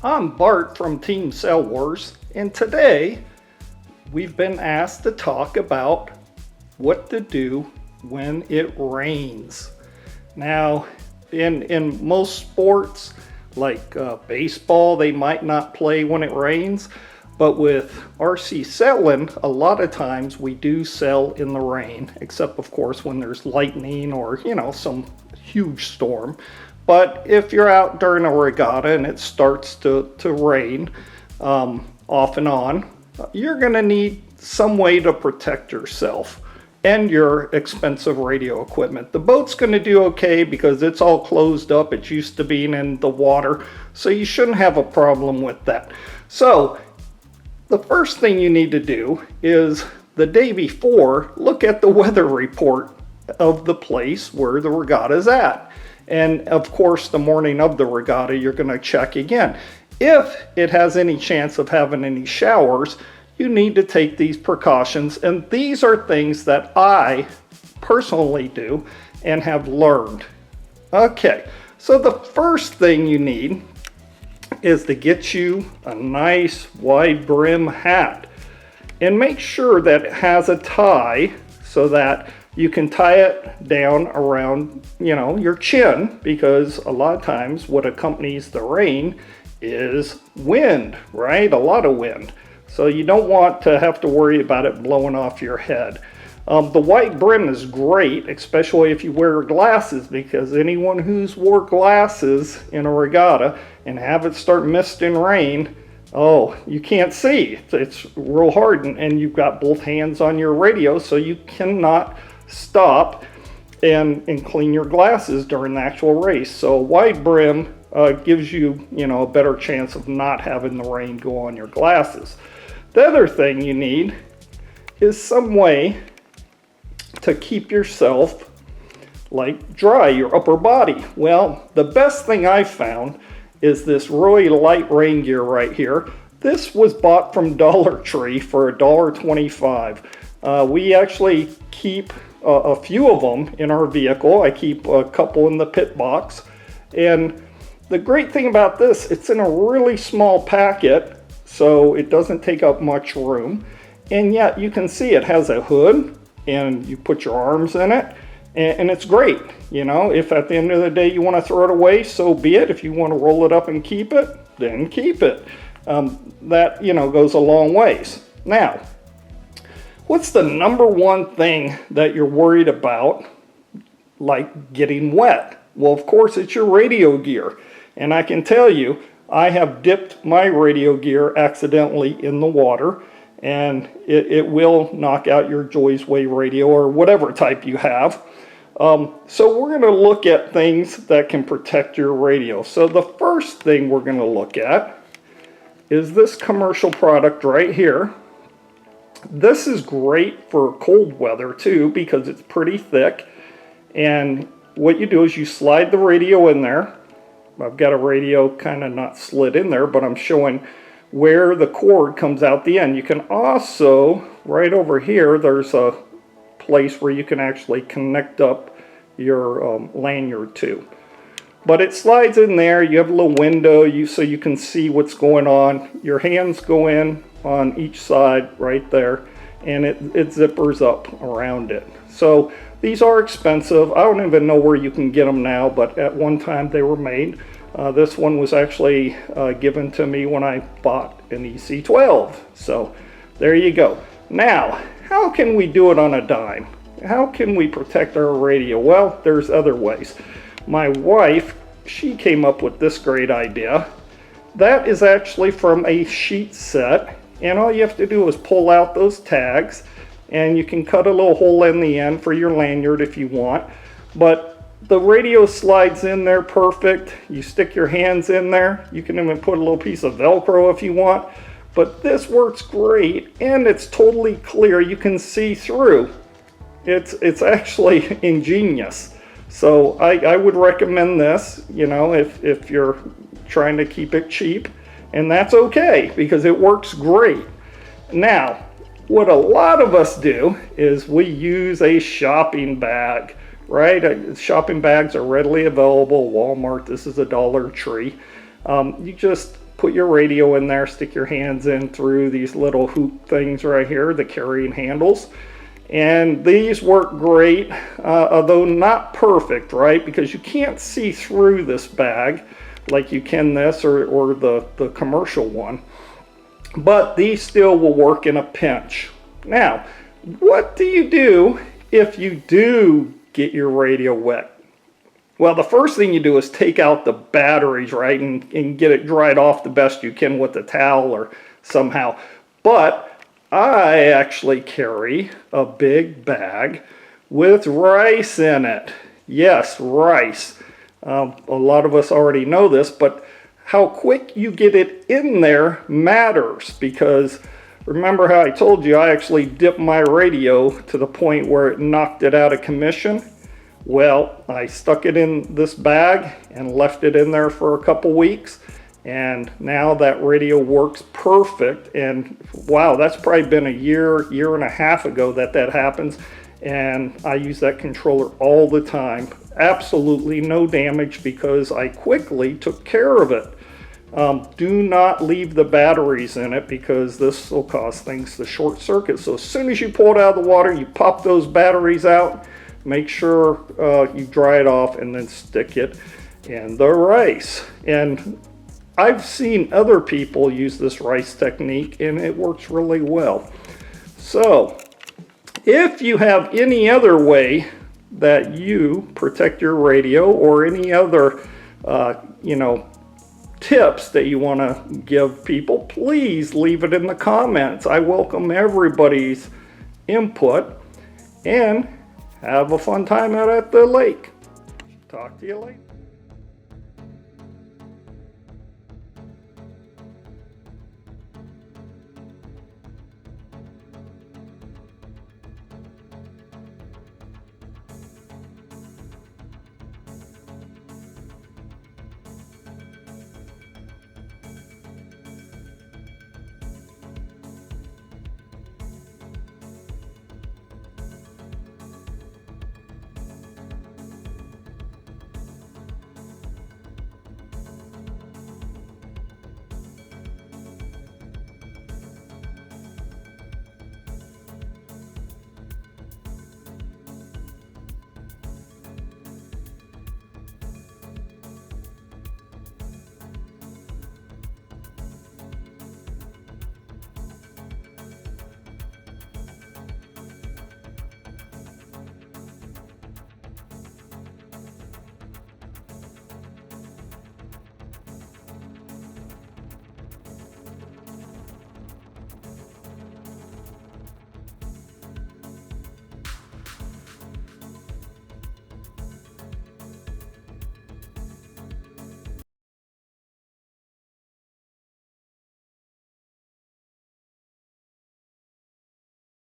I'm Bart from Team Sail Wars, and today we've been asked to talk about what to do when it rains. Now, in most sports, like baseball, they might not play when it rains, but with RC sailing, a lot of times we do sail in the rain, except of course when there's lightning or, some huge storm. But if you're out during a regatta and it starts to rain off and on, you're going to need some way to protect yourself and your expensive radio equipment. The boat's going to do okay because it's all closed up. It's used to being in the water, so you shouldn't have a problem with that. So the first thing you need to do is the day before, look at the weather report of the place where the regatta is at. And of course, the morning of the regatta, you're going to check again. If it has any chance of having any showers, you need to take these precautions. And these are things that I personally do and have learned. Okay, so the first thing you need is to get you a nice wide brim hat. And make sure that it has a tie so that you can tie it down around, your chin, because a lot of times what accompanies the rain is wind, right? A lot of wind. So you don't want to have to worry about it blowing off your head. The white brim is great, especially if you wear glasses, because anyone who's wore glasses in a regatta and have it start misting rain, you can't see. It's real hard, and you've got both hands on your radio, so you cannot stop and clean your glasses during the actual race. So wide brim gives you, a better chance of not having the rain go on your glasses. The other thing you need is some way to keep yourself dry, your upper body. Well, the best thing I've found is this really light rain gear right here. This was bought from Dollar Tree for $1.25. We actually keep a few of them in our vehicle. I keep a couple in the pit box. And the great thing about this, it's in a really small packet, so it doesn't take up much room. And yet you can see it has a hood, and you put your arms in it, and it's great. If at the end of the day you want to throw it away, so be it. If you want to roll it up and keep it, then keep it. That, goes a long ways. Now, what's the number one thing that you're worried about, getting wet? Well, of course, it's your radio gear. And I can tell you, I have dipped my radio gear accidentally in the water, and it will knock out your Joy's Way radio or whatever type you have. So we're going to look at things that can protect your radio. So the first thing we're going to look at is this commercial product right here. This is great for cold weather too, because it's pretty thick. And what you do is you slide the radio in there. I've got a radio kind of not slid in there, but I'm showing where the cord comes out the end. You can also, right over here, there's a place where you can actually connect up your lanyard to. But it slides in there. You have a little window so you can see what's going on. Your hands go in on each side right there, and it zippers up around it. So these are expensive. I don't even know where you can get them now, but at one time they were made. This one was actually given to me when I bought an EC12. So there you go. Now, how can we do it on a dime? How can we protect our radio? Well, there's other ways. My wife, she came up with this great idea. That is actually from a sheet set, and all you have to do is pull out those tags, and you can cut a little hole in the end for your lanyard if you want. But the radio slides in there perfect. You stick your hands in there. You can even put a little piece of Velcro if you want. But this works great, and it's totally clear. You can see through. It's actually ingenious. So I would recommend this, if you're trying to keep it cheap. And that's okay, because it works great. Now, what a lot of us do is we use a shopping bag, right? Shopping bags are readily available. Walmart, this is a Dollar Tree. You just put your radio in there, stick your hands in through these little hoop things right here, the carrying handles. And these work great, although not perfect, right? Because you can't see through this bag like you can this or the commercial one. But these still will work in a pinch. Now, what do you do if you do get your radio wet? Well, the first thing you do is take out the batteries, right, and get it dried off the best you can with a towel or somehow. But I actually carry a big bag with rice in it. Yes, rice. A lot of us already know this, but how quick you get it in there matters, because remember how I told you I actually dipped my radio to the point where it knocked it out of commission? Well, I stuck it in this bag and left it in there for a couple weeks, and now that radio works perfect. And wow, that's probably been a year and a half ago that happens, and I use that controller all the time. Absolutely no damage because I quickly took care of it. Do not leave the batteries in it because this will cause things to short circuit. So as soon as you pull it out of the water, you pop those batteries out. Make sure you dry it off and then stick it in the rice. And I've seen other people use this rice technique and it works really well. So if you have any other way that you protect your radio or any other tips that you want to give people, please leave it in the comments. I welcome everybody's input, and have a fun time out at the lake. Talk to you later.